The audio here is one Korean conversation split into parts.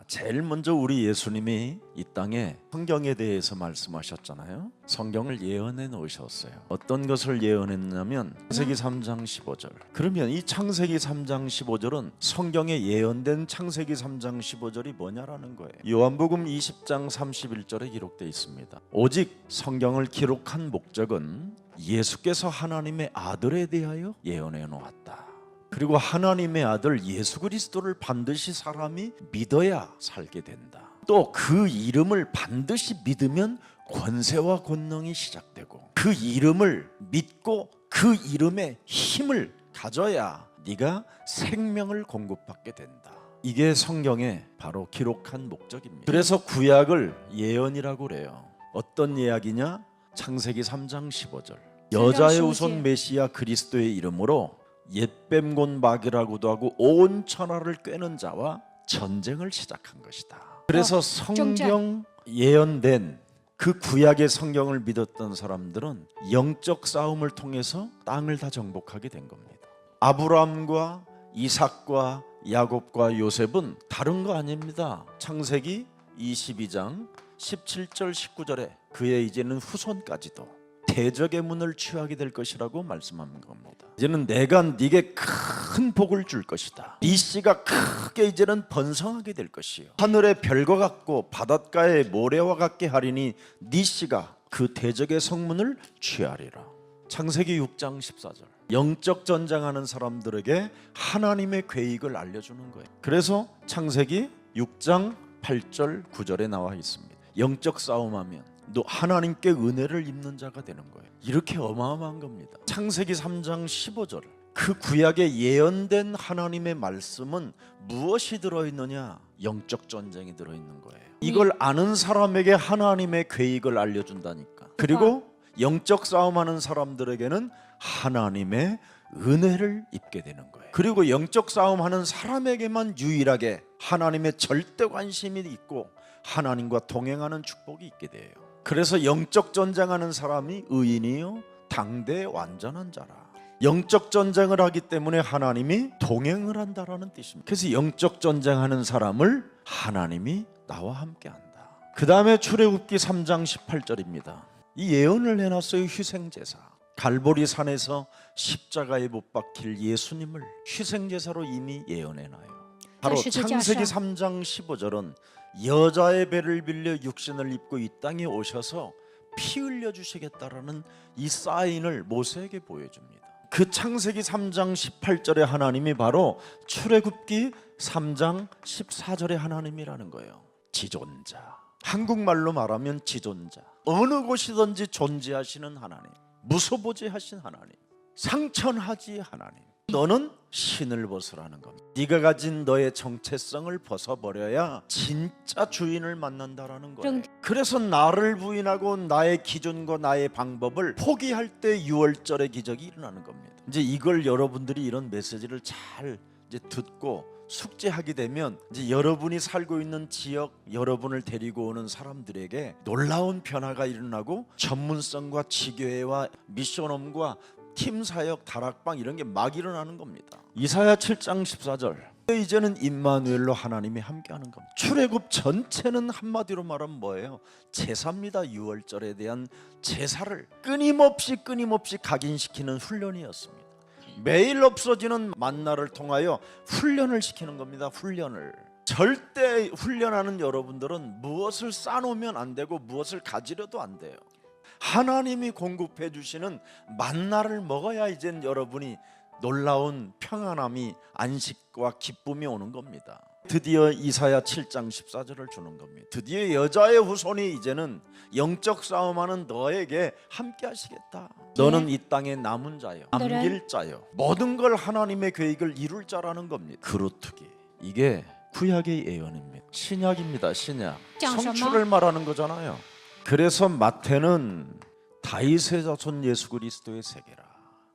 제일 먼저 우리 예수님이 이 땅에 성경에 대해서 말씀하셨잖아요. 성경을 예언해 놓으셨어요. 어떤 것을 예언했냐면 창세기 3장 15절. 그러면 이 창세기 3장 15절은 성경에 예언된 창세기 3장 15절이 뭐냐라는 거예요. 요한복음 20장 31절에 기록되어 있습니다. 오직 성경을 기록한 목적은 예수께서 하나님의 아들에 대하여 예언해 놓았다. 그리고 하나님의 아들 예수 그리스도를 반드시 사람이 믿어야 살게 된다. 또 그 이름을 반드시 믿으면 권세와 권능이 시작되고, 그 이름을 믿고 그 이름의 힘을 가져야 네가 생명을 공급받게 된다. 이게 성경에 바로 기록한 목적입니다. 그래서 구약을 예언이라고 그래요. 어떤 이야기냐? 창세기 3장 15절. 여자의 후손 메시아 그리스도의 이름으로 옛뱀곤 마귀라고도 하고 온 천하를 꿰는 자와 전쟁을 시작한 것이다. 그래서 성경 예언된 그 구약의 성경을 믿었던 사람들은 영적 싸움을 통해서 땅을 다 정복하게 된 겁니다. 아브라함과 이삭과 야곱과 요셉은 다른 거 아닙니다. 창세기 22장 17절 19절에 그의 이제는 후손까지도 대적의 문을 취하게 될 것이라고 말씀하는 겁니다. 이제는 내가 네게 큰 복을 줄 것이다. 네 씨가 크게 이제는 번성하게 될 것이요, 하늘의 별과 같고 바닷가의 모래와 같게 하리니 네 씨가 그 대적의 성문을 취하리라. 창세기 6장 14절. 영적 전쟁하는 사람들에게 하나님의 계획을 알려주는 거예요. 그래서 창세기 6장 8절 9절에 나와 있습니다. 영적 싸움하면 너 하나님께 은혜를 입는 자가 되는 거예요. 이렇게 어마어마한 겁니다. 창세기 3장 15절. 그 구약에 예언된 하나님의 말씀은 무엇이 들어있느냐? 영적 전쟁이 들어있는 거예요. 이걸 아는 사람에게 하나님의 계획을 알려준다니까. 그리고 영적 싸움하는 사람들에게는 하나님의 은혜를 입게 되는 거예요. 그리고 영적 싸움하는 사람에게만 유일하게 하나님의 절대 관심이 있고 하나님과 동행하는 축복이 있게 돼요. 그래서 영적 전쟁하는 사람이 의인이요 당대 완전한 자라. 영적 전쟁을 하기 때문에 하나님이 동행을 한다라는 뜻입니다. 그래서 영적 전쟁하는 사람을 하나님이 나와 함께 한다. 그 다음에 출애굽기 3장 18절입니다. 이 예언을 해놨어요. 희생제사. 갈보리 산에서 십자가에 못 박힐 예수님을 희생제사로 이미 예언해놔요. 바로 창세기 3장 15절은 여자의 배를 빌려 육신을 입고 이 땅에 오셔서 피 흘려주시겠다라는 이 사인을 모세에게 보여줍니다. 그 창세기 3장 18절에 하나님이 바로 출애굽기 3장 14절에 하나님이라는 거예요. 지존자. 한국말로 말하면 지존자. 어느 곳이든지 존재하시는 하나님, 무소부지하신 하나님, 상천하지 하나님. 너는 신을 벗으라는 겁니다. 네가 가진 너의 정체성을 벗어버려야 진짜 주인을 만난다라는 거예요. 그래서 나를 부인하고 나의 기준과 나의 방법을 포기할 때 6월절의 기적이 일어나는 겁니다. 이제 이걸 여러분들이 이런 메시지를 잘 이제 듣고 숙지하게 되면 이제 여러분이 살고 있는 지역, 여러분을 데리고 오는 사람들에게 놀라운 변화가 일어나고 전문성과 지교회와 미션홈과 팀 사역, 다락방 이런 게 막 일어나는 겁니다. 이사야 7장 14절. 이제는 임마누엘로 하나님이 함께하는 겁니다. 출애굽 전체는 한마디로 말하면 뭐예요? 제사입니다. 6월절에 대한 제사를 끊임없이 각인시키는 훈련이었습니다. 매일 없어지는 만나를 통하여 훈련을 시키는 겁니다. 훈련을. 절대 훈련하는 여러분들은 무엇을 쌓아놓으면 안 되고 무엇을 가지려도 안 돼요. 하나님이 공급해 주시는 만나를 먹어야 이젠 여러분이 놀라운 평안함이, 안식과 기쁨이 오는 겁니다. 드디어 이사야 7장 14절을 주는 겁니다. 드디어 여자의 후손이 이제는 영적 싸움하는 너에게 함께 하시겠다. 너는 이 땅에 남은 자요, 남길 자요, 모든 걸 하나님의 계획을 이룰 자라는 겁니다. 그루트기. 이게 구약의 예언입니다. 신약입니다. 신약. 성취를 말하는 거잖아요. 그래서 마태는 다윗의 자손 예수 그리스도의 세계라.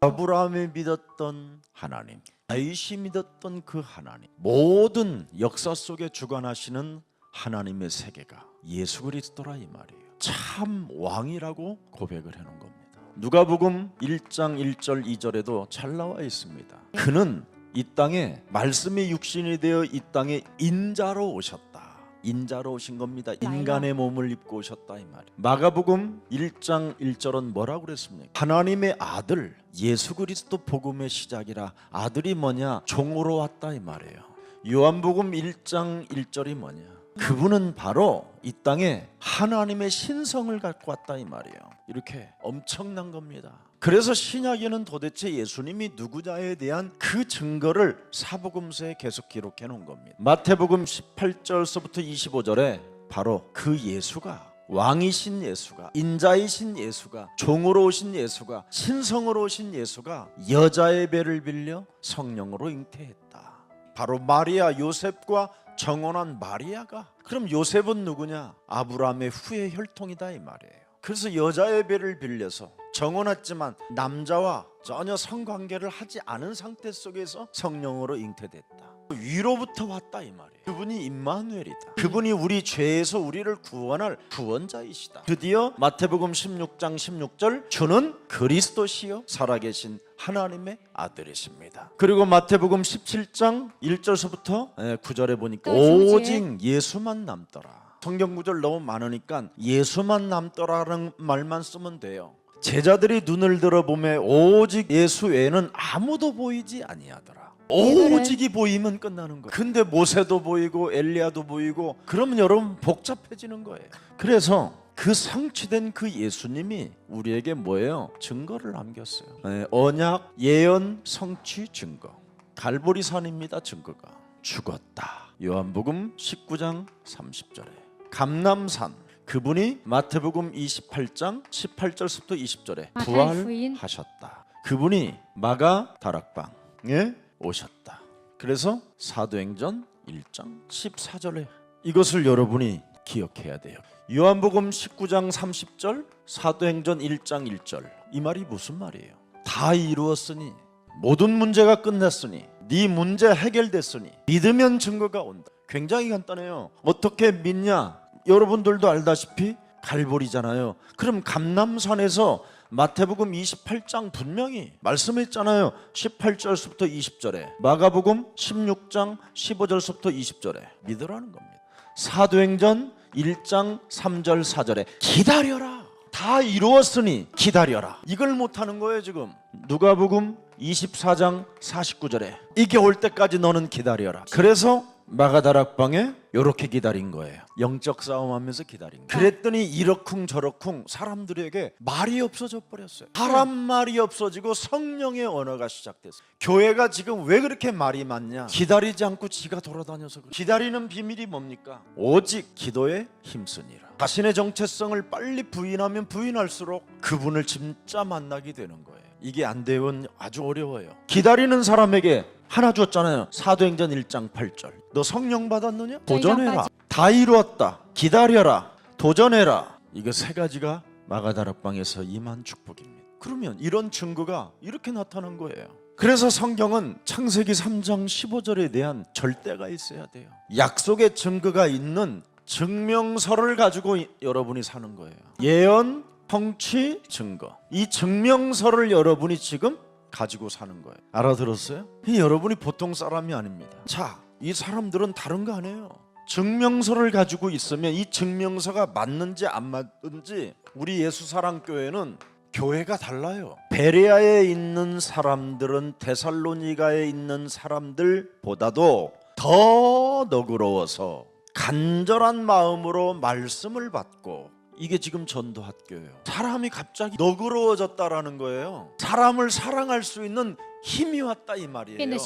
아브라함이 믿었던 하나님, 다윗이 믿었던 그 하나님, 모든 역사 속에 주관하시는 하나님의 세계가 예수 그리스도라 이 말이에요. 참 왕이라고 고백을 해놓은 겁니다. 누가복음 1장 1절 2절에도 잘 나와 있습니다. 그는 이 땅에 말씀이 육신이 되어 이 땅에 인자로 오셨다. 인자로 오신 겁니다. 인간의 몸을 입고 오셨다 이 말이에요. 마가복음 1장 1절은 뭐라고 그랬습니까? 하나님의 아들 예수 그리스도 복음의 시작이라. 아들이 뭐냐? 종으로 왔다 이 말이에요. 요한복음 1장 1절이 뭐냐? 그분은 바로 이 땅에 하나님의 신성을 갖고 왔다 이 말이에요. 이렇게 엄청난 겁니다. 그래서 신약에는 도대체 예수님이 누구냐에 대한 그 증거를 사복음서에 계속 기록해 놓은 겁니다. 마태복음 18절서부터 25절에 바로 그 예수가, 왕이신 예수가, 인자이신 예수가, 종으로 오신 예수가, 신성으로 오신 예수가 여자의 배를 빌려 성령으로 잉태했다. 바로 마리아, 요셉과 정혼한 마리아가. 그럼 요셉은 누구냐? 아브라함의 후의 혈통이다 이 말이에요. 그래서 여자의 배를 빌려서 정혼했지만 남자와 전혀 성관계를 하지 않은 상태 속에서 성령으로 잉태됐다. 위로부터 왔다 이 말이에요. 그분이 임마누엘이다. 그분이 우리 죄에서 우리를 구원할 구원자이시다. 드디어 마태복음 16장 16절 주는 그리스도시요 살아계신 하나님의 아들이십니다. 그리고 마태복음 17장 1절서부터 9절에 보니까 오직 예수만 남더라. 성경 구절 너무 많으니까 예수만 남더라는 말만 쓰면 돼요. 제자들이 눈을 들어보매 오직 예수 외에는 아무도 보이지 아니하더라. 오직이 보이면 끝나는 거예요. 근데 모세도 보이고 엘리야도 보이고 그러면 여러분 복잡해지는 거예요. 그래서 그 성취된 그 예수님이 우리에게 뭐예요? 증거를 남겼어요. 언약, 예언, 성취, 증거. 갈보리산입니다. 증거가. 죽었다. 요한복음 19장 30절에 감람산, 그분이 마태복음 28장 18절부터 20절에 부활하셨다. 그분이 마가 다락방에 오셨다. 그래서 사도행전 1장 14절에 이것을 여러분이 기억해야 돼요. 요한복음 19장 30절, 사도행전 1장 1절. 이 말이 무슨 말이에요? 다 이루었으니, 모든 문제가 끝났으니, 네 문제 해결됐으니 믿으면 증거가 온다. 굉장히 간단해요. 어떻게 믿냐? 여러분들도 알다시피 갈보리잖아요. 그럼 감람산에서 마태복음 28장 분명히 말씀했잖아요. 18절부터 20절에, 마가복음 16장 15절부터 20절에 믿으라는 겁니다. 사도행전 1장 3절 4절에 기다려라. 다 이루었으니 기다려라. 이걸 못하는 거예요 지금. 누가복음 24장 49절에 이게 올 때까지 너는 기다려라. 그래서 마가다락방에 이렇게 기다린 거예요. 영적 싸움하면서 기다린 거예요. 그랬더니 이러쿵저러쿵 사람들에게 말이 없어져 버렸어요. 사람 말이 없어지고 성령의 언어가 시작됐어요. 교회가 지금 왜 그렇게 말이 많냐? 기다리지 않고 지가 돌아다녀서 그래요. 기다리는 비밀이 뭡니까? 오직 기도에 힘쓰니라. 자신의 정체성을 빨리 부인하면 부인할수록 그분을 진짜 만나게 되는 거예요. 이게 안 되면 아주 어려워요. 기다리는 사람에게 하나 줬잖아요. 사도행전 1장 8절. 너 성령 받았느냐? 도전해라. 다 이루었다. 기다려라. 도전해라. 이거 세 가지가 마가다락방에서 임한 축복입니다. 그러면 이런 증거가 이렇게 나타난 거예요. 그래서 성경은 창세기 3장 15절에 대한 절대가 있어야 돼요. 약속의 증거가 있는 증명서를 가지고 여러분이 사는 거예요. 예언, 성취, 증거. 이 증명서를 여러분이 지금 가지고 사는 거예요. 알아들었어요? 여러분이 보통 사람이 아닙니다. 자, 이 사람들은 다른 거 아니에요. 증명서를 가지고 있으면 이 증명서가 맞는지 안 맞는지 우리 예수사랑교회는 교회가 달라요. 베레아에 있는 사람들은 데살로니가에 있는 사람들보다도 더 너그러워서 간절한 마음으로 말씀을 받고, 이게 지금 전도학교예요. 사람이 갑자기 너그러워졌다라는 거예요. 사람을 사랑할 수 있는 힘이 왔다 이 말이에요.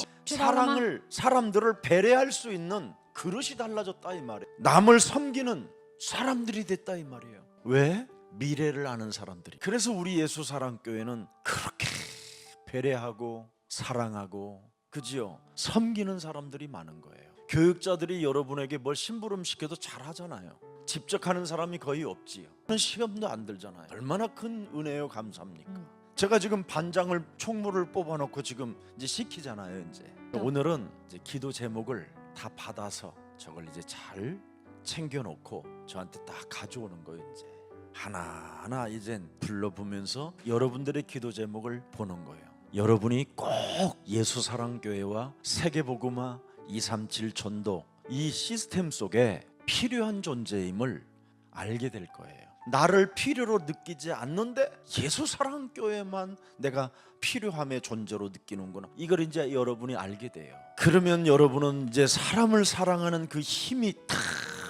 사람들을 배려할 수 있는 그릇이 달라졌다 이 말이에요. 남을 섬기는 사람들이 됐다 이 말이에요. 왜? 미래를 아는 사람들이. 그래서 우리 예수사랑교회는 그렇게 배려하고 사랑하고, 그지요? 섬기는 사람들이 많은 거예요. 교육자들이 여러분에게 뭘 심부름 시켜도 잘하잖아요. 직접 하는 사람이 거의 없지요. 시험도 안 들잖아요. 얼마나 큰 은혜요. 감사합니까? 제가 지금 반장을 총무를 뽑아놓고 지금 이제 시키잖아요. 이제 오늘은 이제 기도 제목을 다 받아서 저걸 이제 잘 챙겨놓고 저한테 딱 가져오는 거예요. 이제 하나하나 이젠 불러보면서 여러분들의 기도 제목을 보는 거예요. 여러분이 꼭 예수사랑교회와 세계복음화 237 전도 이 시스템 속에 필요한 존재임을 알게 될 거예요. 나를 필요로 느끼지 않는데 예수 사랑교회만 내가 필요함의 존재로 느끼는구나. 이걸 이제 여러분이 알게 돼요. 그러면 여러분은 이제 사람을 사랑하는 그 힘이 탁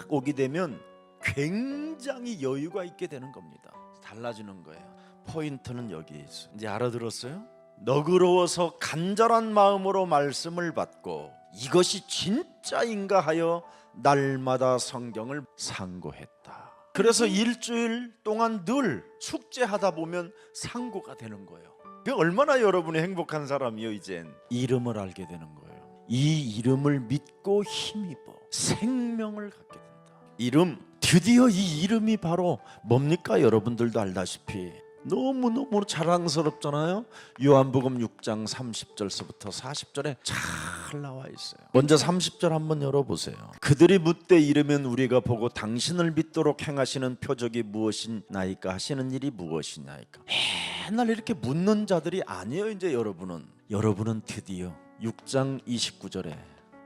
오게 되면 굉장히 여유가 있게 되는 겁니다. 달라지는 거예요. 포인트는 여기에 있어요. 이제 알아들었어요? 너그러워서 간절한 마음으로 말씀을 받고 이것이 진짜인가 하여 날마다 성경을 상고했다. 그래서 일주일 동안 늘 숙제하다 보면 상고가 되는 거예요. 얼마나 여러분이 행복한 사람이요. 이젠 이름을 알게 되는 거예요. 이 이름을 믿고 힘입어 생명을 갖게 된다. 이름, 드디어 이 이름이 바로 뭡니까? 여러분들도 알다시피 너무너무 자랑스럽잖아요. 요한복음 6장 30절서부터 40절에 잘 나와 있어요. 먼저 30절 한번 열어보세요. 그들이 묻되 이르면 우리가 보고 당신을 믿도록 행하시는 표적이 무엇이나이까 하시는 일이 무엇이나이까. 맨날 이렇게 묻는 자들이 아니에요. 이제 여러분은 드디어 6장 29절에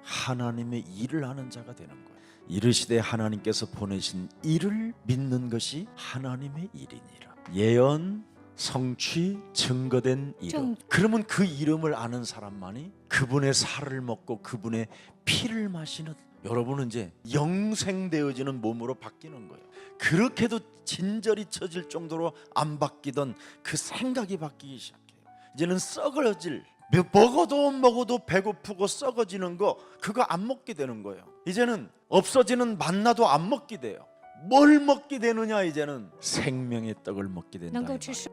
하나님의 일을 하는 자가 되는 거예요. 이르시되 하나님께서 보내신 일을 믿는 것이 하나님의 일이니라. 예언, 성취, 증거된 이름. 그러면 그 이름을 아는 사람만이 그분의 살을 먹고 그분의 피를 마시는, 여러분은 이제 영생되어지는 몸으로 바뀌는 거예요. 그렇게도 진절이 쳐질 정도로 안 바뀌던 그 생각이 바뀌기 시작해요. 이제는 썩어질, 먹어도 배고프고 썩어지는 거, 그거 안 먹게 되는 거예요. 이제는 없어지는 만나도 안 먹게 돼요. 뭘 먹게 되느냐? 이제는 생명의 떡을 먹게 된다.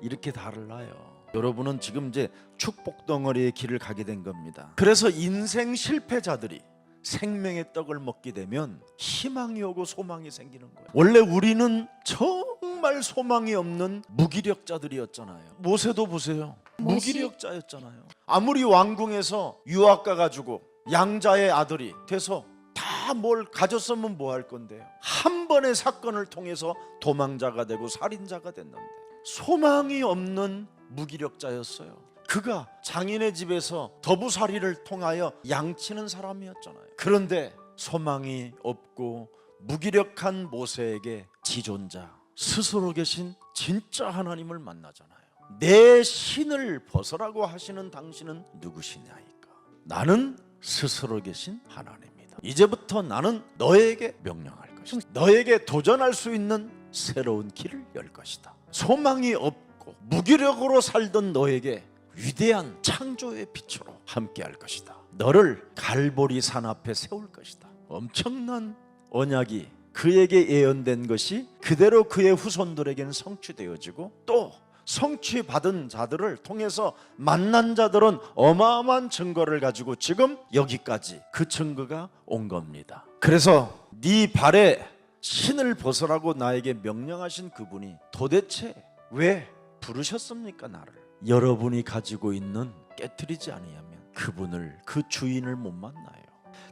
이렇게 달라요. 여러분은 지금 이제 축복 덩어리의 길을 가게 된 겁니다. 그래서 인생 실패자들이 생명의 떡을 먹게 되면 희망이 오고 소망이 생기는 거예요. 원래 우리는 정말 소망이 없는 무기력자들이었잖아요. 모세도 보세요. 무기력자였잖아요. 아무리 왕궁에서 유학 가가지고 양자의 아들이 돼서 다 뭘 가졌으면 뭐 할 건데요. 한 번의 사건을 통해서 도망자가 되고 살인자가 됐는데 소망이 없는 무기력자였어요. 그가 장인의 집에서 더부살이를 통하여 양치는 사람이었잖아요. 그런데 소망이 없고 무기력한 모세에게 지존자, 스스로 계신 진짜 하나님을 만나잖아요. 내 신을 벗으라고 하시는 당신은 누구시냐이까. 나는 스스로 계신 하나님이다. 이제부터 나는 너에게 명령할 것이다. 너에게 도전할 수 있는 새로운 길을 열 것이다. 소망이 없고 무기력으로 살던 너에게 위대한 창조의 빛으로 함께할 것이다. 너를 갈보리 산 앞에 세울 것이다. 엄청난 언약이 그에게 예언된 것이 그대로 그의 후손들에게는 성취되어지고, 또 성취받은 자들을 통해서 만난 자들은 어마어마한 증거를 가지고 지금 여기까지 그 증거가 온 겁니다. 그래서 네 발에 신을 벗으라고 나에게 명령하신 그분이 도대체 왜 부르셨습니까? 나를. 여러분이 가지고 있는 깨트리지 아니하면 그분을, 그 주인을 못 만나요.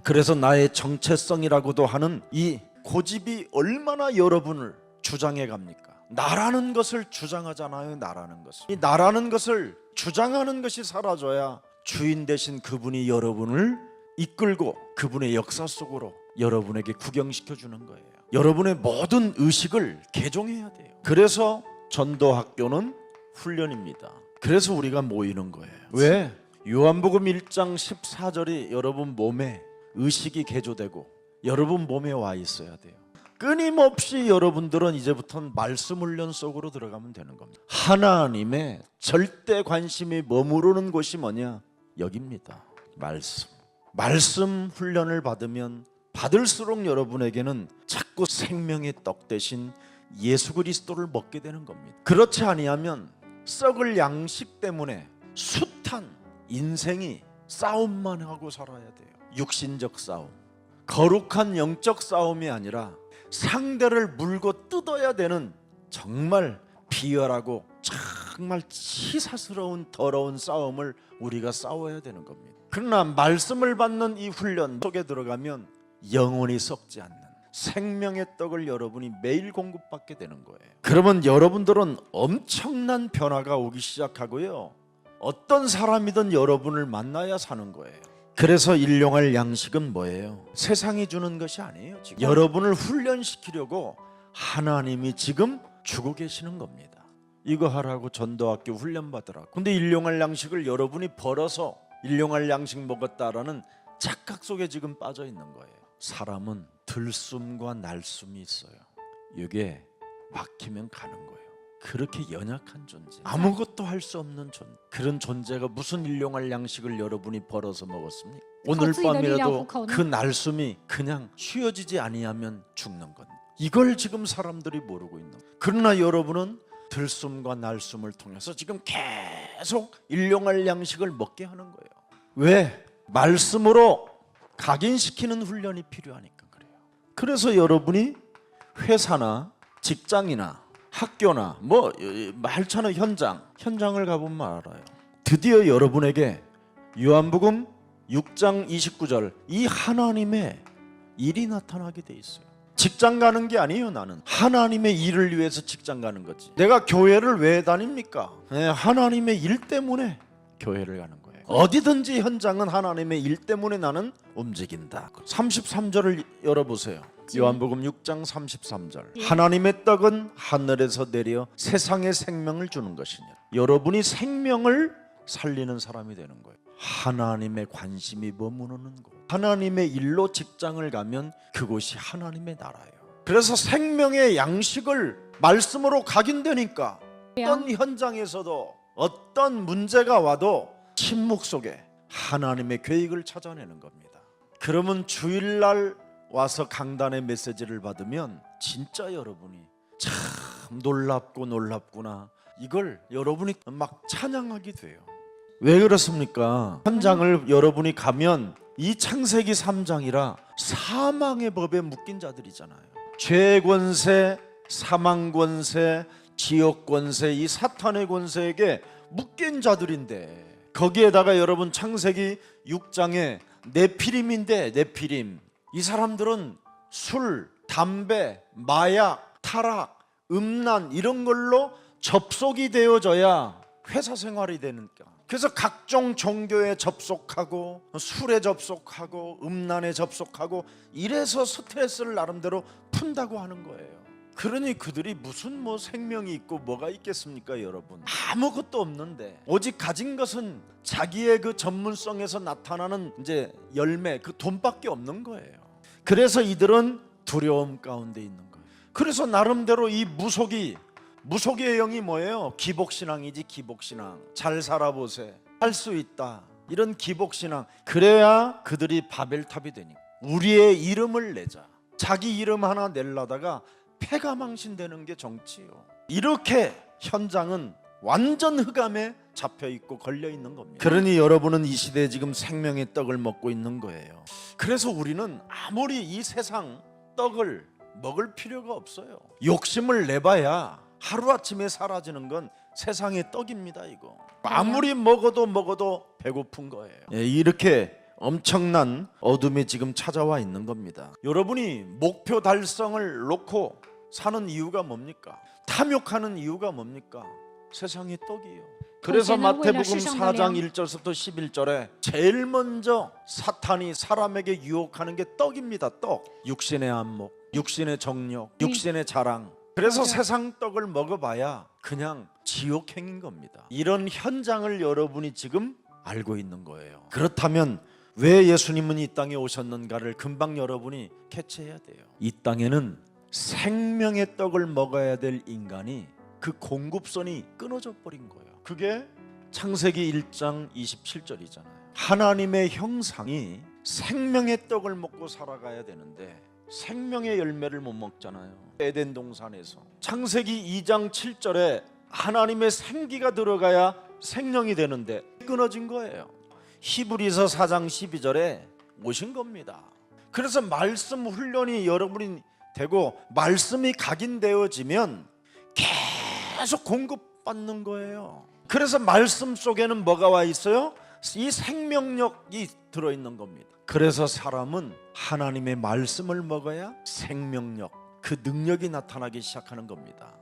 그래서 나의 정체성이라고도 하는 이 고집이 얼마나 여러분을 주장해 갑니까? 나라는 것을 주장하잖아요. 이 나라는 것을 주장하는 것이 사라져야 주인 되신 그분이 여러분을 이끌고 그분의 역사 속으로 여러분에게 구경시켜 주는 거예요. 여러분의 모든 의식을 개종해야 돼요. 그래서 전도학교는 훈련입니다. 그래서 우리가 모이는 거예요. 왜? 요한복음 1장 14절이 여러분 몸에 의식이 개조되고 여러분 몸에 와 있어야 돼요. 끊임없이 여러분들은 이제부터는 말씀 훈련 속으로 들어가면 되는 겁니다. 하나님의 절대 관심이 머무르는 곳이 뭐냐? 여기입니다. 말씀 훈련을 받으면 받을수록 여러분에게는 자꾸 생명의 떡 대신 예수 그리스도를 먹게 되는 겁니다. 그렇지 아니하면 썩을 양식 때문에 숱한 인생이 싸움만 하고 살아야 돼요. 육신적 싸움, 거룩한 영적 싸움이 아니라 상대를 물고 뜯어야 되는 정말 비열하고 정말 치사스러운 더러운 싸움을 우리가 싸워야 되는 겁니다. 그러나 말씀을 받는 이 훈련 속에 들어가면 영원히 썩지 않는 생명의 떡을 여러분이 매일 공급받게 되는 거예요. 그러면 여러분들은 엄청난 변화가 오기 시작하고요. 어떤 사람이든 여러분을 만나야 사는 거예요. 그래서 일용할 양식은 뭐예요? 세상이 주는 것이 아니에요. 지금 여러분을 훈련시키려고 하나님이 지금 주고 계시는 겁니다. 이거 하라고 전도학교 훈련 받으라고. 근데 일용할 양식을 여러분이 벌어서 일용할 양식 먹었다라는 착각 속에 지금 빠져 있는 거예요. 사람은 들숨과 날숨이 있어요. 이게 막히면 가는 거예요. 그렇게 연약한 존재, 아무것도 할 수 없는 존재, 그런 존재가 무슨 일용할 양식을 여러분이 벌어서 먹었습니까? 오늘 밤이라도 그 날숨이 그냥 쉬어지지 아니하면 죽는 것. 이걸 지금 사람들이 모르고 있는 거예요. 그러나 여러분은 들숨과 날숨을 통해서 지금 계속 일용할 양식을 먹게 하는 거예요. 왜? 말씀으로 각인시키는 훈련이 필요하니까 그래요. 그래서 여러분이 회사나 직장이나 학교나 뭐 많잖아요. 현장을 가보면 알아요. 드디어 여러분에게 요한복음 6장 29절 이 하나님의 일이 나타나게 돼 있어요. 직장 가는 게 아니에요. 나는 하나님의 일을 위해서 직장 가는 거지. 내가 교회를 왜 다닙니까? 하나님의 일 때문에 교회를 가는 거예요. 어디든지 현장은 하나님의 일 때문에 나는 움직인다. 33절을 열어보세요. 요한복음 6장 33절. 하나님의 떡은 하늘에서 내려 세상에 생명을 주는 것이냐. 여러분이 생명을 살리는 사람이 되는 거예요. 하나님의 관심이 머무르는 곳, 하나님의 일로 직장을 가면 그곳이 하나님의 나라예요. 그래서 생명의 양식을 말씀으로 각인되니까 어떤 현장에서도 어떤 문제가 와도 침묵 속에 하나님의 계획을 찾아내는 겁니다. 그러면 주일날 와서 강단의 메시지를 받으면 진짜 여러분이 참 놀랍구나, 이걸 여러분이 막 찬양하게 돼요. 왜 그렇습니까? 현장을 여러분이 가면 이 창세기 3장이라 사망의 법에 묶인 자들이잖아요. 죄의 권세, 사망 권세, 지옥 권세, 이 사탄의 권세에게 묶인 자들인데, 거기에다가 여러분 창세기 6장에 네피림인데, 네피림 이 사람들은 술, 담배, 마약, 타락, 음란 이런 걸로 접속이 되어져야 회사 생활이 되니까. 그래서 각종 종교에 접속하고 술에 접속하고 음란에 접속하고 이래서 스트레스를 나름대로 푼다고 하는 거예요. 그러니 그들이 무슨 뭐 생명이 있고 뭐가 있겠습니까, 여러분? 아무것도 없는데 오직 가진 것은 자기의 그 전문성에서 나타나는 이제 열매, 그 돈밖에 없는 거예요. 그래서 이들은 두려움 가운데 있는 거예요. 그래서 나름대로 이 무속의 영이 뭐예요? 기복신앙이지. 기복신앙. 잘 살아보세, 할 수 있다, 이런 기복신앙. 그래야 그들이 바벨탑이 되니까 우리의 이름을 내자. 자기 이름 하나 내려다가 패가망신되는 게 정치예요. 이렇게 현장은 완전 흑암에 잡혀있고 걸려있는 겁니다. 그러니 여러분은 이 시대에 지금 생명의 떡을 먹고 있는 거예요. 그래서 우리는 아무리 이 세상 떡을 먹을 필요가 없어요. 욕심을 내봐야 하루아침에 사라지는 건 세상의 떡입니다. 이거 아무리 먹어도 배고픈 거예요. 이렇게 엄청난 어둠이 지금 찾아와 있는 겁니다. 여러분이 목표 달성을 놓고 사는 이유가 뭡니까? 탐욕하는 이유가 뭡니까? 세상의 떡이에요. 그래서 마태복음 4장 1절부터 11절에 제일 먼저 사탄이 사람에게 유혹하는 게 떡입니다. 떡. 육신의 안목, 육신의 정욕, 육신의 자랑. 그래서 세상 떡을 먹어봐야 그냥 지옥행인 겁니다. 이런 현장을 여러분이 지금 알고 있는 거예요. 그렇다면 왜 예수님은 이 땅에 오셨는가를 금방 여러분이 캐치해야 돼요. 이 땅에는 생명의 떡을 먹어야 될 인간이 그 공급선이 끊어져 버린 거예요. 그게 창세기 1장 27절이잖아요. 하나님의 형상이 생명의 떡을 먹고 살아가야 되는데 생명의 열매를 못 먹잖아요. 에덴 동산에서 창세기 2장 7절에 하나님의 생기가 들어가야 생명이 되는데 끊어진 거예요. 히브리서 4장 12절에 오신 겁니다. 그래서 말씀 훈련이 여러분이 되고 말씀이 각인되어지면 계속 공급받는 거예요. 그래서 말씀 속에는 뭐가 와 있어요? 이 생명력이 들어있는 겁니다. 그래서 사람은 하나님의 말씀을 먹어야 생명력, 그 능력이 나타나기 시작하는 겁니다.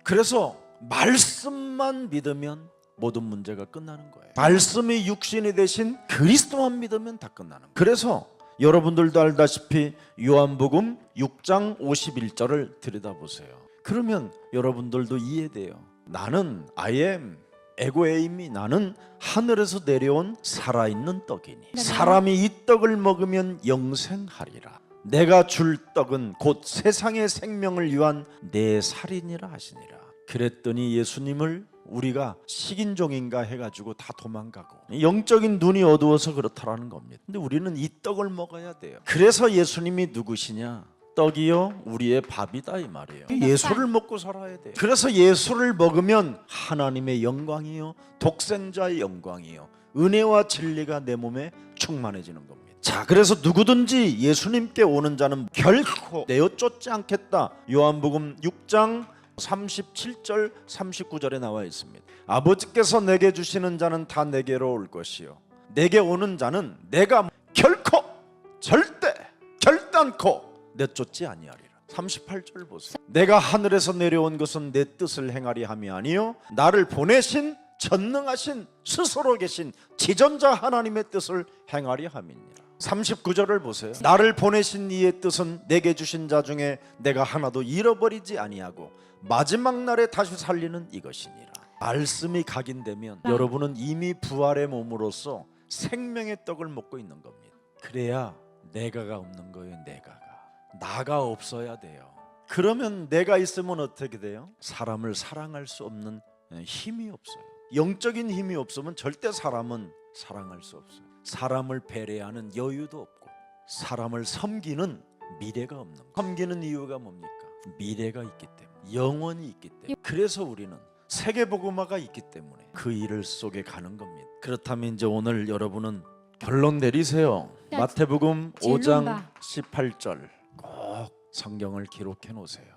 그래서 말씀만 믿으면 모든 문제가 끝나는 거예요. 말씀이 육신이 되신 그리스도만 믿으면 다 끝나는 거예요. 그래서 여러분들도 알다시피 요한복음 6장 51절을 들여다보세요. 그러면 여러분들도 이해돼요. 나는 I am 에고에임이, 나는 하늘에서 내려온 살아있는 떡이니 사람이 이 떡을 먹으면 영생하리라. 내가 줄 떡은 곧 세상의 생명을 위한 내 살이니라 하시니라. 그랬더니 예수님을 우리가 식인종인가 해가지고 다 도망가고 영적인 눈이 어두워서 그렇다라는 겁니다. 근데 우리는 이 떡을 먹어야 돼요. 그래서 예수님이 누구시냐? 떡이요 우리의 밥이다 이 말이에요. 예수를 먹고 살아야 돼요. 그래서 예수를 먹으면 하나님의 영광이요 독생자의 영광이요 은혜와 진리가 내 몸에 충만해지는 겁니다. 자, 그래서 누구든지 예수님께 오는 자는 결코 내어 쫓지 않겠다. 요한복음 6장 37절 39절에 나와 있습니다. 아버지께서 내게 주시는 자는 다 내게로 올 것이요 내게 오는 자는 내가 결코 절대 결단코 내쫓지 아니하리라. 38절 보세요. 내가 하늘에서 내려온 것은 내 뜻을 행하리 함이 아니요 나를 보내신 전능하신 스스로 계신 지존자 하나님의 뜻을 행하리 함이니라. 39절을 보세요. 나를 보내신 이의 뜻은 내게 주신 자 중에 내가 하나도 잃어버리지 아니하고 마지막 날에 다시 살리는 이것이니라. 말씀이 각인되면 여러분은 이미 부활의 몸으로서 생명의 떡을 먹고 있는 겁니다. 그래야 내가가 없는 거예요. 나가 없어야 돼요. 그러면 내가 있으면 어떻게 돼요? 사람을 사랑할 수 없는 힘이 없어요. 영적인 힘이 없으면 절대 사람은 사랑할 수 없어요. 사람을 배려하는 여유도 없고 사람을 섬기는 미래가 없는 거예요. 섬기는 이유가 뭡니까? 미래가 있기 때문에, 영원이 있기 때문에. 그래서 우리는 세계복음화가 있기 때문에 그 일을 속에 가는 겁니다. 그렇다면 이제 오늘 여러분은 결론 내리세요. 마태복음 5장 18절 꼭 성경을 기록해 놓으세요.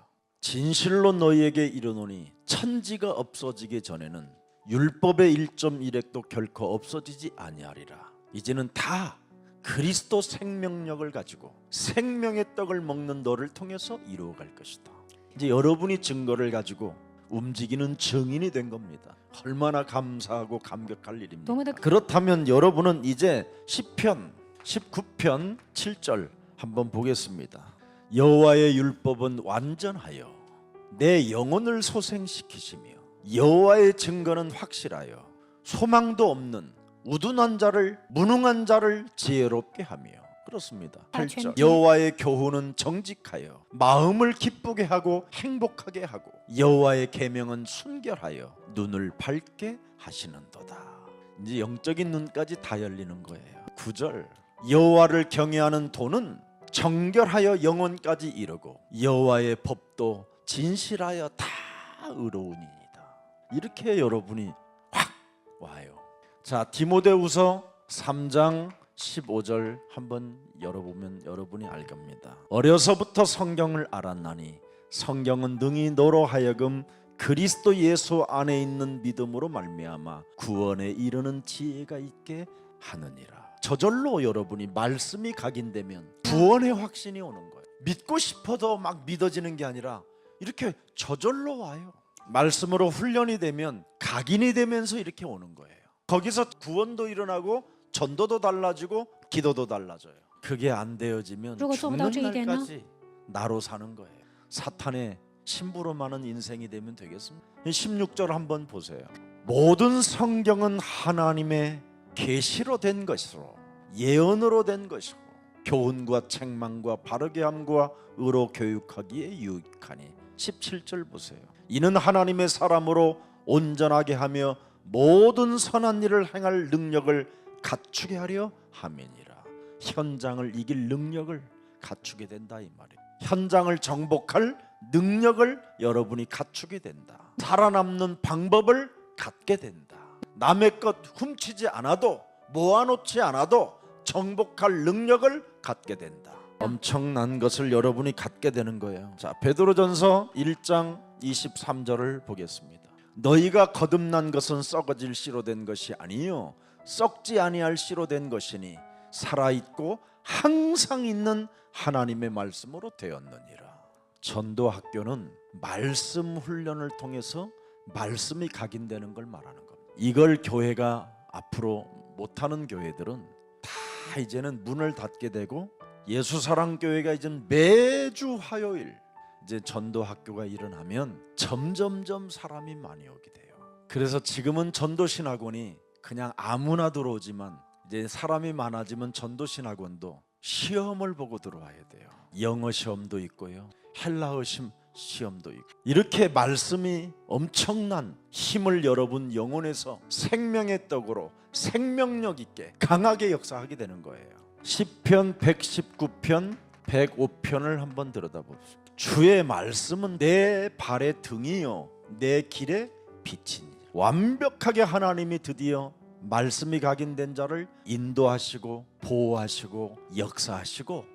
진실로 너희에게 이르노니 천지가 없어지기 전에는 율법의 1.1획도 결코 없어지지 아니하리라. 이제는 다 그리스도 생명력을 가지고 생명의 떡을 먹는 너를 통해서 이루어갈 것이다. 이제 여러분이 증거를 가지고 움직이는 증인이 된 겁니다. 얼마나 감사하고 감격할 일입니까? 그렇다면 여러분은 이제 시편 19편 7절 한번 보겠습니다. 여호와의 율법은 완전하여 내 영혼을 소생시키시며 여호와의 증거는 확실하여 소망도 없는 우둔한 자를 무능한 자를 지혜롭게 하며. 그렇습니다. 8절 여호와의 교훈은 정직하여 마음을 기쁘게 하고 행복하게 하고 여호와의 계명은 순결하여 눈을 밝게 하시는도다. 이제 영적인 눈까지 다 열리는 거예요. 9절 여호와를 경외하는 도는 정결하여 영혼까지 이르고 여호와의 법도 진실하여 다 의로우니이다. 이렇게 여러분이 확 와요. 자, 디모데후서 3장 15절 한번 열어보면 여러분이 알 겁니다. 어려서부터 성경을 알았나니 성경은 능히 너로 하여금 그리스도 예수 안에 있는 믿음으로 말미암아 구원에 이르는 지혜가 있게 하느니라. 저절로 여러분이 말씀이 각인되면 구원의 확신이 오는 거예요. 믿고 싶어도 막 믿어지는 게 아니라 이렇게 저절로 와요. 말씀으로 훈련이 되면 각인이 되면서 이렇게 오는 거예요. 거기서 구원도 일어나고 전도도 달라지고 기도도 달라져요. 그게 안 되어지면 죽는 날까지 나로 사는 거예요. 사탄의 신부로 많은 인생이 되면 되겠습니다. 16절 한번 보세요. 모든 성경은 하나님의 계시로 된 것이로 예언으로 된 것이고 교훈과 책망과 바르게 함과 의로 교육하기에 유익하니. 17절 보세요. 이는 하나님의 사람으로 온전하게 하며 모든 선한 일을 행할 능력을 갖추게 하려 함이니라. 현장을 이길 능력을 갖추게 된다 이 말이에요. 현장을 정복할 능력을 여러분이 갖추게 된다. 살아남는 방법을 갖게 된다. 남의 것 훔치지 않아도 모아놓지 않아도 정복할 능력을 갖게 된다. 엄청난 것을 여러분이 갖게 되는 거예요. 자, 베드로전서 1장 23절을 보겠습니다. 너희가 거듭난 것은 썩어질 씨로 된 것이 아니요 썩지 아니할 씨로 된 것이니 살아있고 항상 있는 하나님의 말씀으로 되었느니라. 전도학교는 말씀 훈련을 통해서 말씀이 각인되는 걸 말하는 겁니다. 이걸 교회가 앞으로 못하는 교회들은 다 이제는 문을 닫게 되고, 예수사랑교회가 이제 매주 화요일 이제 전도 학교가 일어나면 점점점 사람이 많이 오게 돼요. 그래서 지금은 전도신학원이 그냥 아무나 들어오지만, 이제 사람이 많아지면 전도신학원도 시험을 보고 들어와야 돼요. 영어 시험도 있고요, 헬라어 시험도 있고, 이렇게 말씀이 엄청난 힘을 여러분 영혼에서 생명의 떡으로 생명력 있게 강하게 역사하게 되는 거예요. 시편 119편 105편을 한번 들여다봅시다. 주의 말씀은 내 발의 등이요 내 길의 빛이니. 완벽하게 하나님이 드디어 말씀이 각인된 자를 인도하시고 보호하시고 역사하시고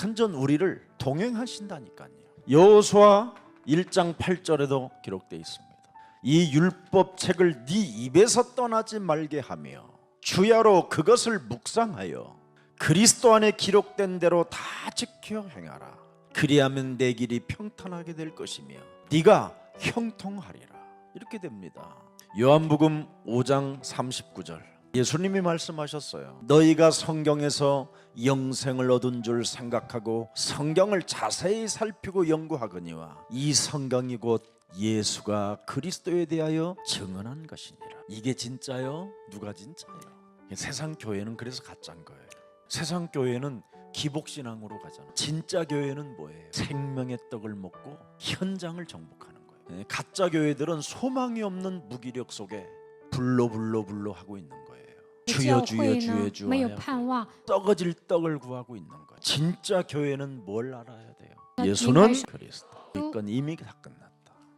완전 우리를 동행하신다니까요. 여호수아 1장 8절에도 기록되어 있습니다. 이 율법책을 네 입에서 떠나지 말게 하며 주야로 그것을 묵상하여 그리스도 안에 기록된 대로 다 지켜 행하라. 그리하면 내 길이 평탄하게 될 것이며 네가 형통하리라. 이렇게 됩니다. 요한복음 5장 39절, 예수님이 말씀하셨어요. 너희가 성경에서 영생을 얻은 줄 생각하고 성경을 자세히 살피고 연구하거니와 이 성경이 곧 예수가 그리스도에 대하여 증언한 것이니라. 이게 진짜요? 누가 진짜요? 세상 교회는 그래서 가짜인 거예요. 세상 교회는 기복신앙으로 가잖아. 진짜 교회는 뭐예요? 생명의 떡을 먹고 현장을 정복하는 거예요. 가짜 교회들은 소망이 없는 무기력 속에 불로 하고 있는 거예요. 주여 주여 주여 주여 떡어질 떡을 구하고 있는 거예요. 진짜 교회는 뭘 알아야 돼요? 예수는 그리스도. 이건 이미 다 끝났다.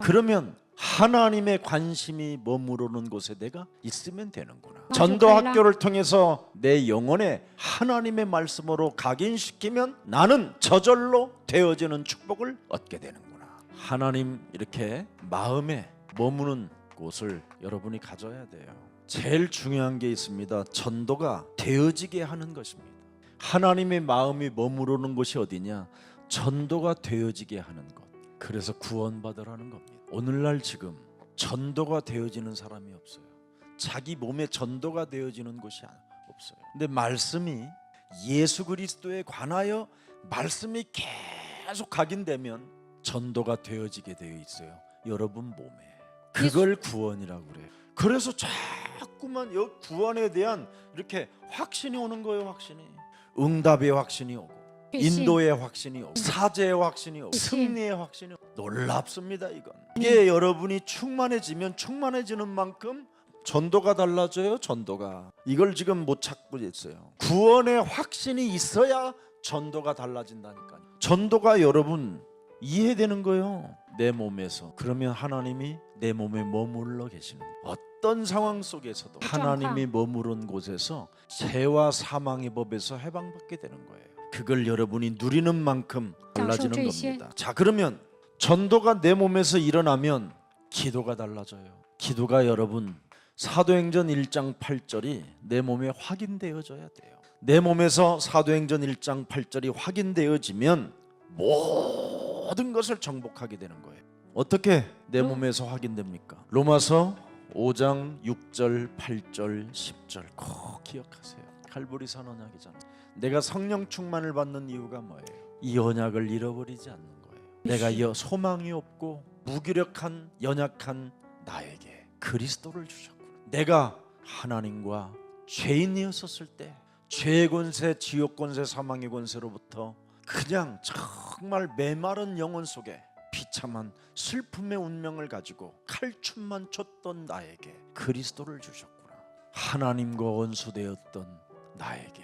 그러면 하나님의 관심이 머무르는 곳에 내가 있으면 되는구나. 전도학교를 통해서 내 영혼에 하나님의 말씀으로 각인시키면 나는 저절로 되어지는 축복을 얻게 되는구나. 하나님 이렇게 마음에 머무는 곳을 여러분이 가져야 돼요. 제일 중요한 게 있습니다. 전도가 되어지게 하는 것입니다. 하나님의 마음이 머무르는 곳이 어디냐? 전도가 되어지게 하는 것. 그래서 구원받으라는 겁니다. 오늘날 지금 전도가 되어지는 사람이 없어요. 자기 몸에 전도가 되어지는 곳이 없어요. 근데 말씀이 예수 그리스도에 관하여 말씀이 계속 각인되면 전도가 되어지게 되어 있어요. 여러분 몸에. 그걸 구원이라고 그래요. 그래서 자꾸만 구원에 대한 이렇게 확신이 오는 거예요. 확신이. 응답의 확신이 오고, 인도의 확신이 오고, 사제의 확신이 오고, 승리의 확신이 오고. 놀랍습니다. 이게 여러분이 충만해지면 충만해지는 만큼 전도가 달라져요. 전도가. 이걸 지금 못 찾고 있어요. 구원의 확신이 있어야 전도가 달라진다니까요. 전도가 여러분 이해되는 거예요. 내 몸에서. 그러면 하나님이 내 몸에 머물러 계시는 거예요. 어떤 상황 속에서도 하나님이 머무른 곳에서 죄와 사망의 법에서 해방받게 되는 거예요. 그걸 여러분이 누리는 만큼 달라지는 겁니다. 자, 그러면 전도가 내 몸에서 일어나면 기도가 달라져요. 기도가 여러분 사도행전 1장 8절이 내 몸에 확인되어져야 돼요. 내 몸에서 사도행전 1장 8절이 확인되어지면 모든 것을 정복하게 되는 거예요. 어떻게 내 몸에서 확인됩니까? 로마서 5장 6절 8절 10절 꼭 기억하세요. 갈보리산 언약이잖아요. 내가 성령 충만을 받는 이유가 뭐예요? 이 언약을 잃어버리지 않는 거예요. 내가 소망이 없고 무기력한 연약한 나에게 그리스도를 주셨구나. 내가 하나님과 죄인이었었을 때 죄의 권세, 지옥 권세, 사망의 권세로부터 그냥 정말 메마른 영혼 속에 비참한 슬픔의 운명을 가지고 칼춤만 췄던 나에게 그리스도를 주셨구나. 하나님과 원수되었던 나에게,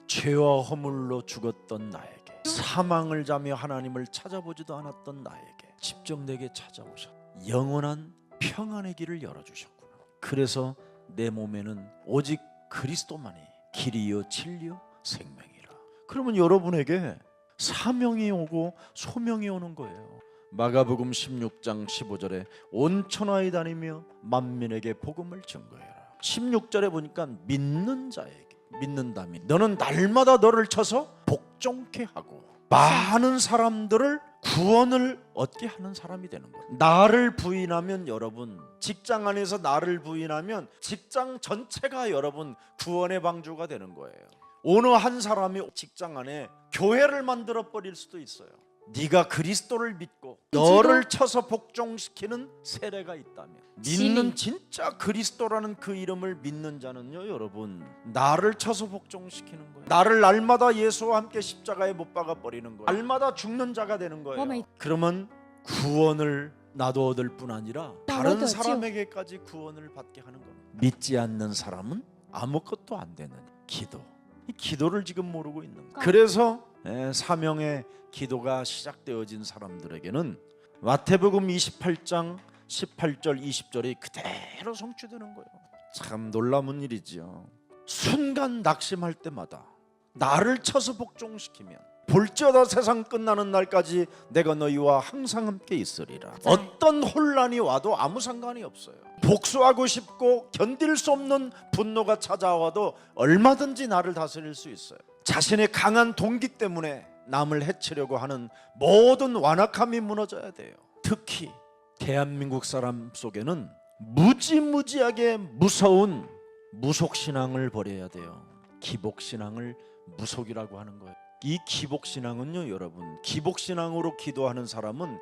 죄와 허물로 죽었던 나에게, 사망을 자며 하나님을 찾아보지도 않았던 나에게 직접 내게 찾아오셨. 영원한 평안의 길을 열어주셨구나. 그래서 내 몸에는 오직 그리스도만이 길이요 진리요 생명이라. 그러면 여러분에게 사명이 오고 소명이 오는 거예요. 마가복음 16장 15절에 온 천하에 다니며 만민에게 복음을 증거해라. 16절에 보니까 믿는 자에게, 믿는다면 너는 날마다 너를 쳐서 복종케 하고 많은 사람들을 구원을 얻게 하는 사람이 되는 거예요. 나를 부인하면 여러분, 직장 안에서 나를 부인하면 직장 전체가 여러분 구원의 방주가 되는 거예요. 어느 한 사람이 직장 안에 교회를 만들어 버릴 수도 있어요. 네가 그리스도를 믿고 너를 쳐서 복종시키는 세례가 있다면, 믿는 진짜 그리스도라는 그 이름을 믿는 자는요 여러분, 나를 쳐서 복종시키는 거예요. 나를 날마다 예수와 함께 십자가에 못 박아 버리는 거예요. 날마다 죽는 자가 되는 거예요. 그러면 구원을 나도 얻을 뿐 아니라 다른 사람에게까지 구원을 받게 하는 겁니다. 믿지 않는 사람은 아무것도 안 되는 기도, 이 기도를 지금 모르고 있는 거예요. 그래서 사명의 기도가 시작되어진 사람들에게는 마태복음 28장 18절 20절이 그대로 성취되는 거예요. 참 놀라운 일이지요. 순간 낙심할 때마다 나를 쳐서 복종시키면 볼지어다 세상 끝나는 날까지 내가 너희와 항상 함께 있으리라. 어떤 혼란이 와도 아무 상관이 없어요. 복수하고 싶고 견딜 수 없는 분노가 찾아와도 얼마든지 나를 다스릴 수 있어요. 자신의 강한 동기 때문에 남을 해치려고 하는 모든 완악함이 무너져야 돼요. 특히 대한민국 사람 속에는 무지무지하게 무서운 무속신앙을 버려야 돼요. 기복신앙을 무속이라고 하는 거예요. 이 기복신앙은요 여러분, 기복신앙으로 기도하는 사람은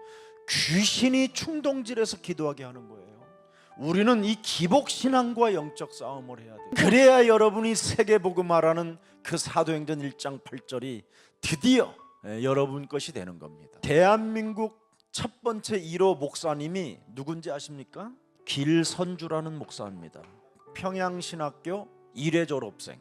귀신이 충동질해서 기도하게 하는 거예요. 우리는 이 기복신앙과 영적 싸움을 해야 돼요. 그래야 여러분이 세계복음화라는 그 사도행전 1장 8절이 드디어 여러분 것이 되는 겁니다. 대한민국 첫 번째 1호 목사님이 누군지 아십니까? 길선주라는 목사입니다. 평양신학교 1회 졸업생.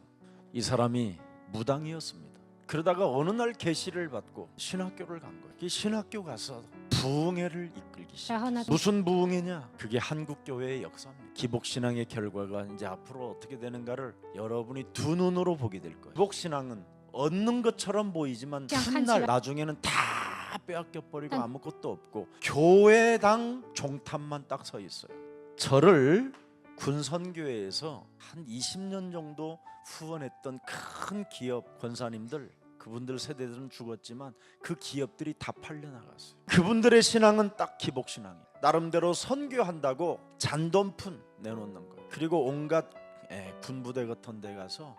이 사람이 무당이었습니다. 그러다가 어느 날 계시를 받고 신학교를 간 거예요. 이 신학교 가서 부흥회를 이끌기 시작했어요. 무슨 부흥회냐? 그게 한국교회의 역사입니다. 기복신앙의 결과가 이제 앞으로 어떻게 되는가를 여러분이 두 눈으로 보게 될 거예요. 기복신앙은 얻는 것처럼 보이지만 훗날 나중에는 다 빼앗겨 버리고 아무것도 없고 교회당 종탑만 딱 서 있어요. 저를 군선교회에서 한 20년 정도 후원했던 큰 기업 권사님들, 그분들 세대들은 죽었지만 그 기업들이 다 팔려나갔어요. 그분들의 신앙은 딱 기복신앙이에요. 나름대로 선교한다고 잔돈푼 내놓는 거예요. 그리고 온갖 군부대 같은 데 가서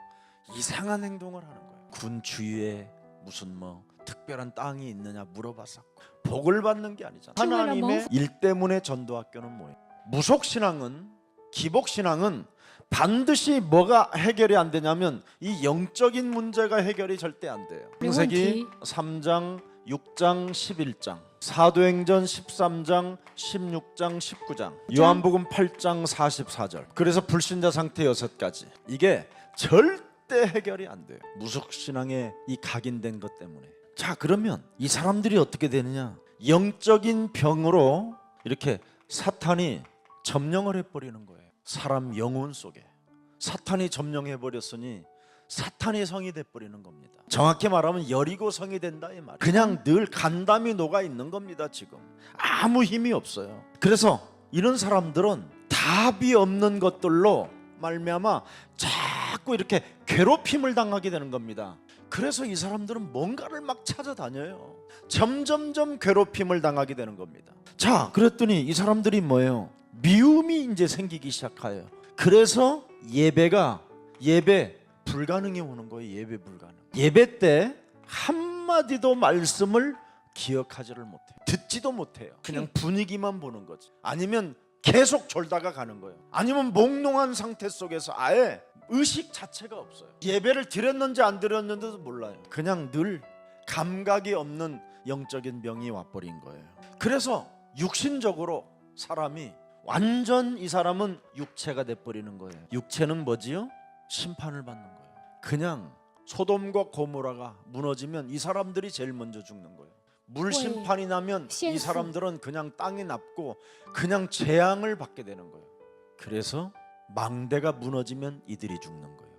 이상한 행동을 하는 거예요. 군 주위에 무슨 특별한 땅이 있느냐 물어봤었고, 복을 받는 게 아니잖아요. 하나님의 일 때문에 전도학교는 뭐예요? 무속신앙은, 기복신앙은 반드시 뭐가 해결이 안 되냐면 이 영적인 문제가 해결이 절대 안 돼요. 창세기 3장 6장 11장, 사도행전 13장 16장 19장, 요한복음 8장 44절. 그래서 불신자 상태 6가지. 이게 절대 해결이 안 돼요. 무속신앙에 이 각인된 것 때문에. 자, 그러면 이 사람들이 어떻게 되느냐? 영적인 병으로 이렇게 사탄이 점령을 해버리는 거예요. 사람 영혼 속에 사탄이 점령해버렸으니 사탄의 성이 돼버리는 겁니다. 정확히 말하면 여리고 성이 된다 이 말이에요. 그냥 늘 간담이 녹아 있는 겁니다. 지금 아무 힘이 없어요. 그래서 이런 사람들은 답이 없는 것들로 말미암아 자꾸 이렇게 괴롭힘을 당하게 되는 겁니다. 그래서 이 사람들은 뭔가를 막 찾아다녀요. 점점점 괴롭힘을 당하게 되는 겁니다. 자, 그랬더니 이 사람들이 뭐예요? 미움이 이제 생기기 시작해요. 그래서 예배 불가능이 오는 거예요. 예배 불가능. 예배 때 한마디도 말씀을 기억하지를 못해요. 듣지도 못해요. 그냥 분위기만 보는 거지. 아니면 계속 졸다가 가는 거예요. 아니면 몽롱한 상태 속에서 아예 의식 자체가 없어요. 예배를 드렸는지 안 드렸는지도 몰라요. 그냥 늘 감각이 없는 영적인 병이 와버린 거예요. 그래서 육신적으로 사람이 완전, 이 사람은 육체가 돼버리는 거예요. 육체는 뭐지요? 심판을 받는 거예요. 그냥 소돔과 고모라가 무너지면 이 사람들이 제일 먼저 죽는 거예요. 물심판이 나면 이 사람들은 그냥 땅에 납고 그냥 재앙을 받게 되는 거예요. 그래서 망대가 무너지면 이들이 죽는 거예요.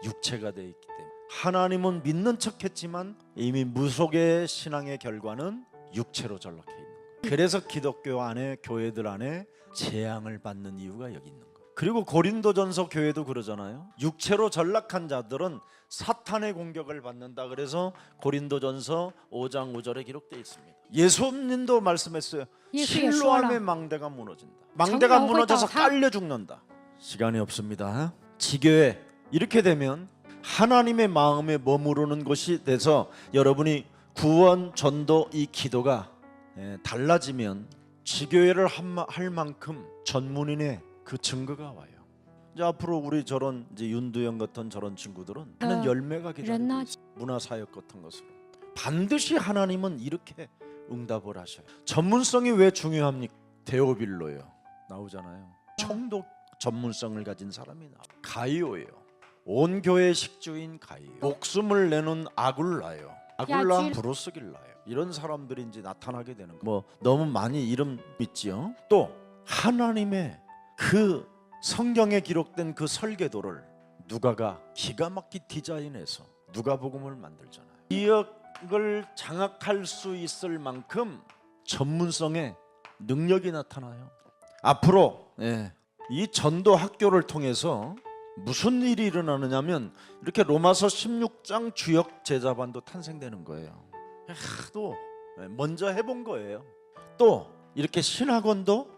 육체가 돼 있기 때문에. 하나님은 믿는 척했지만 이미 무속의 신앙의 결과는 육체로 전락해 있는 거예요. 그래서 기독교 안에, 교회들 안에 재앙을 받는 이유가 여기 있는 거예요. 그리고 고린도전서 교회도 그러잖아요. 육체로 전락한 자들은 사탄의 공격을 받는다. 그래서 고린도전서 5장 5절에 기록되어 있습니다. 예수님도 말씀했어요. 실로암의 망대가 무너진다. 망대가 무너져서 깔려 죽는다. 시간이 없습니다. 지교회 이렇게 되면 하나님의 마음에 머무르는 곳이 돼서 여러분이 구원, 전도, 이 기도가 달라지면 지교회를 할 만큼 전문인의 그 증거가 와요. 이제 앞으로 우리 저런 이제 윤두영 같은 저런 친구들은 하는 열매가 기다리고 있어요. 문화사역 같은 것으로 반드시 하나님은 이렇게 응답을 하셔요. 전문성이 왜 중요합니까? 데오빌로요 나오잖아요. 총독 전문성을 가진 사람이 나와요. 가이오예요. 온 교회 식주인 가이오. 목숨을 내는 아굴라요. 아굴라 브루스길라요. 이런 사람들이 이제 나타나게 되는 거예요. 뭐 너무 많이 이름 있지요. 또 하나님의 그 성경에 기록된 그 설계도를 누가가 기가 막히게 디자인해서 누가복음을 만들잖아요. 지역을 장악할 수 있을 만큼 전문성의 능력이 나타나요. 앞으로 이 전도 학교를 통해서 무슨 일이 일어나느냐면 이렇게 로마서 16장 주역 제자반도 탄생되는 거예요. 또 먼저 해본 거예요. 또 이렇게 신학원도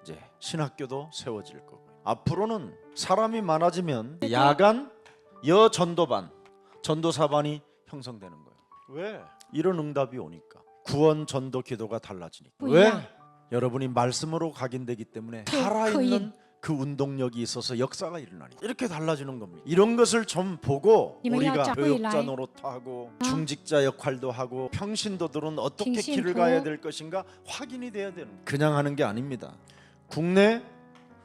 이제 신학교도 세워질 거고, 앞으로는 사람이 많아지면 야간 여전도반, 전도사반이 형성되는 거예요. 왜? 이런 응답이 오니까. 구원, 전도, 기도가 달라지니까. 왜? 여러분이 말씀으로 각인되기 때문에 살아있는 그 운동력이 있어서 역사가 일어나니 이렇게 달라지는 겁니다. 이런 것을 좀 보고 우리가 교육자 노릇도 하고 중직자 역할도 하고 평신도들은 어떻게 길을 가야 될 것인가 확인이 돼야 되는 거예요. 그냥 하는 게 아닙니다. 국내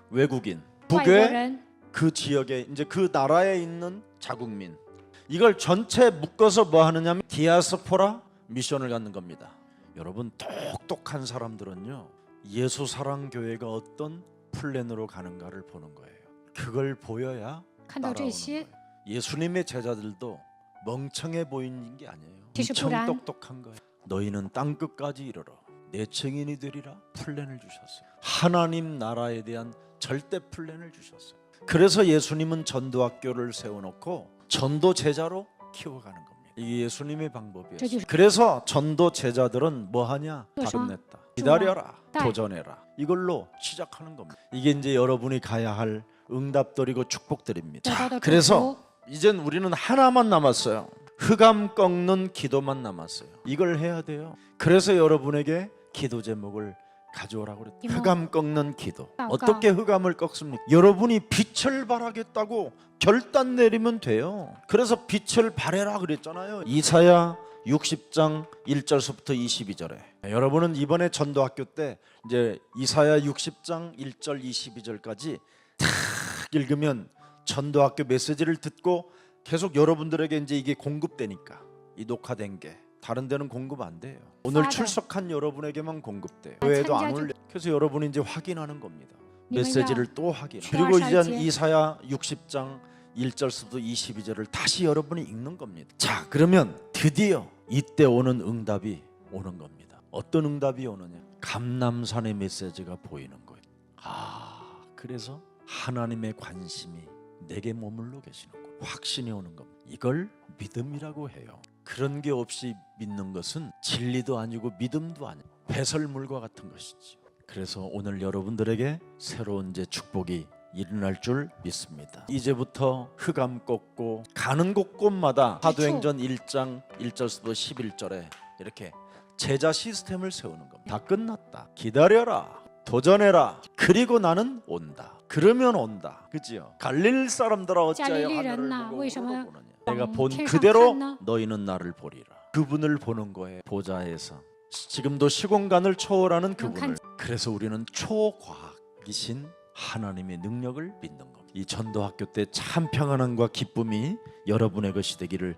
외국인, 북외 그 지역에 이제 그 나라에 있는 자국민, 이걸 전체 묶어서 뭐 하느냐면 디아스포라 미션을 갖는 겁니다. 여러분 똑똑한 사람들은요 예수 사랑 교회가 어떤 플랜으로 가는가를 보는 거예요. 그걸 보여야 따라오는 거예요. 예수님의 제자들도 멍청해 보이는 게 아니에요. 엄청 똑똑한 거예요. 너희는 땅 끝까지 이르러 내 증인이 되리라 플랜을 주셨어요. 하나님 나라에 대한 절대 플랜을 주셨어요. 그래서 예수님은 전도학교를 세워놓고 전도 제자로 키워가는 겁니다. 이게 예수님의 방법이에요. 그래서 전도 제자들은 뭐 하냐? 다름 냈다. 기다려라. 도전해라. 이걸로 시작하는 겁니다. 이게 이제 여러분이 가야 할 응답들이고 축복들입니다. 자, 그래서 이젠 우리는 하나만 남았어요. 흑암 꺾는 기도만 남았어요. 이걸 해야 돼요. 그래서 여러분에게 기도 제목을 가져오라고 그랬어요. 흑암 꺾는 기도. 어떻게 흑암을 꺾습니까? 여러분이 빛을 발하겠다고 결단 내리면 돼요. 그래서 빛을 발해라 그랬잖아요. 이사야 60장 1절부터 22절에 여러분은 이번에 전도학교 때 이제 이사야 60장 1절 22절까지 탁 읽으면 전도학교 메시지를 듣고 계속 여러분들에게 이제 이게 공급되니까, 이 녹화된 게 다른 데는 공급 안 돼요. 오늘 출석한 여러분에게만 공급돼요. 교회도 안 올려. 그래서 여러분이 이제 확인하는 겁니다. 메시지를 또 확인. 그리고 이제 이사야 60장 1절부터 22절을 다시 여러분이 읽는 겁니다. 자, 그러면 드디어 이때 오는 응답이 오는 겁니다. 어떤 응답이 오느냐? 감람산의 메시지가 보이는 거예요. 그래서 하나님의 관심이 내게 머물러 계시는 거예요. 확신이 오는 겁니다. 이걸 믿음이라고 해요. 그런 게 없이 믿는 것은 진리도 아니고 믿음도 아니고 배설물과 같은 것이지. 그래서 오늘 여러분들에게 새로운 이제 축복이 일어날 줄 믿습니다. 이제부터 흑암 꺾고 가는 곳곳마다 사도행전 1장 1절부터 11절에 이렇게 제자 시스템을 세우는 겁니다. 다 끝났다. 기다려라. 도전해라. 그리고 나는 온다. 그러면 온다. 그지요? 갈릴 사람들아 어찌하여 하늘을 보고 보느냐. 내가 본 그대로 너희는 나를 보리라. 그분을 보는 거예요. 보좌에서 지금도 시공간을 초월하는 그분을. 그래서 우리는 초과학이신 하나님의 능력을 믿는 겁니다. 이 전도학교 때 참 평안함과 기쁨이 여러분의 것이 되기를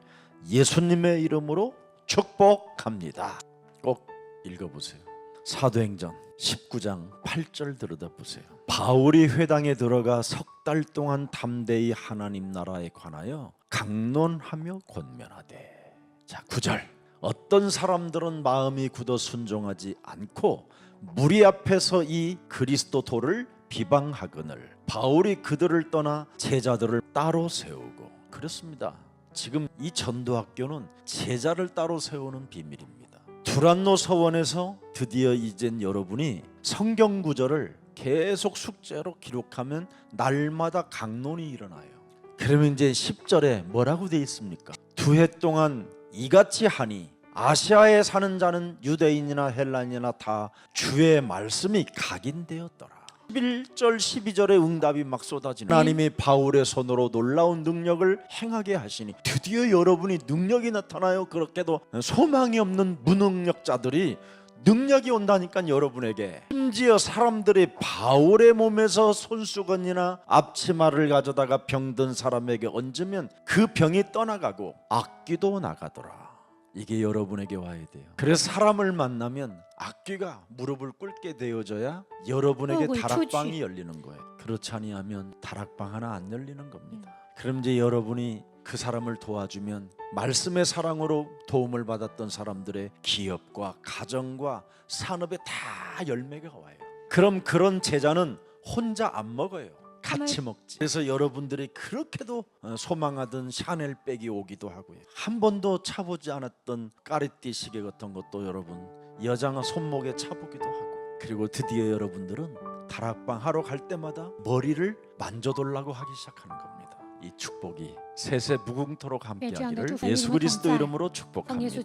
예수님의 이름으로 축복합니다. 꼭 읽어보세요. 사도행전 19장 8절 들여다보세요. 바울이 회당에 들어가 석 달 동안 담대히 하나님 나라에 관하여 강론하며 권면하되. 자, 9절. 어떤 사람들은 마음이 굳어 순종하지 않고 무리 앞에서 이 그리스도 도를 비방하거늘 바울이 그들을 떠나 제자들을 따로 세우고. 그렇습니다. 지금 이 전도학교는 제자를 따로 세우는 비밀입니다. 두란노 서원에서 드디어 이젠 여러분이 성경 구절을 계속 숙제로 기록하면 날마다 강론이 일어나요. 그러면 이제 10절에 뭐라고 돼 있습니까? 2해 동안 이같이 하니 아시아에 사는 자는 유대인이나 헬라인이나 다 주의 말씀이 각인되었더라. 11절 12절의 응답이 막 쏟아지는, 하나님이 바울의 손으로 놀라운 능력을 행하게 하시니 드디어 여러분이 능력이 나타나요. 그렇게도 소망이 없는 무능력자들이 능력이 온다니까 여러분에게. 심지어 사람들이 바울의 몸에서 손수건이나 앞치마를 가져다가 병든 사람에게 얹으면 그 병이 떠나가고 악귀도 나가더라. 이게 여러분에게 와야 돼요. 그래서 사람을 만나면 악귀가 무릎을 꿇게 되어져야 여러분에게 다락방이 열리는 거예요. 그렇지 아니하면 다락방 하나 안 열리는 겁니다. 그럼 이제 여러분이 그 사람을 도와주면 말씀의 사랑으로 도움을 받았던 사람들의 기업과 가정과 산업에 다 열매가 와요. 그럼 그런 제자는 혼자 안 먹어요. 같이 먹지. 그래서 여러분들이 그렇게도 소망하던 샤넬백이 오기도 하고요. 한 번도 차보지 않았던 까르띠 시계 같은 것도 여러분 여자가 손목에 차보기도 하고. 그리고 드디어 여러분들은 다락방 하러 갈 때마다 머리를 만져달라고 하기 시작하는 겁니다. 이 축복이 세세 무궁토록 함께하기를 예수 그리스도 이름으로 축복합니다.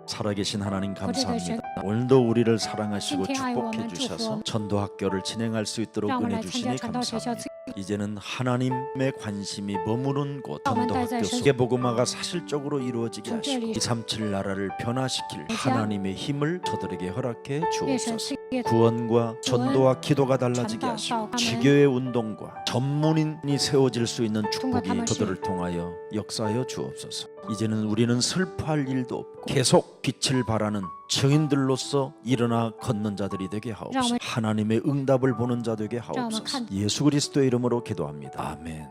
살아계신 하나님 감사합니다. 오늘도 우리를 사랑하시고 축복해 주셔서 전도학교를 진행할 수 있도록 은혜 주시니 감사합니다. 이제는 하나님의 관심이 머무는 곳 전도학교 세계복음화가 사실적으로 이루어지게 하시고 237 나라를 변화시킬 하나님의 힘을 저들에게 허락해 주옵소서. 구원과 전도와 기도가 달라지게 하시고 지교의 운동과 전문인이 세워질 수 있는 축복이 저들을 통하여 역사하여 주옵소서. 이제는 우리는 슬퍼할 일도 없고 계속 빛을 발하는 증인들로서 일어나 걷는 자들이 되게 하옵소서. 하나님의 응답을 보는 자 되게 하옵소서. 예수 그리스도의 이름으로 기도합니다. 아멘.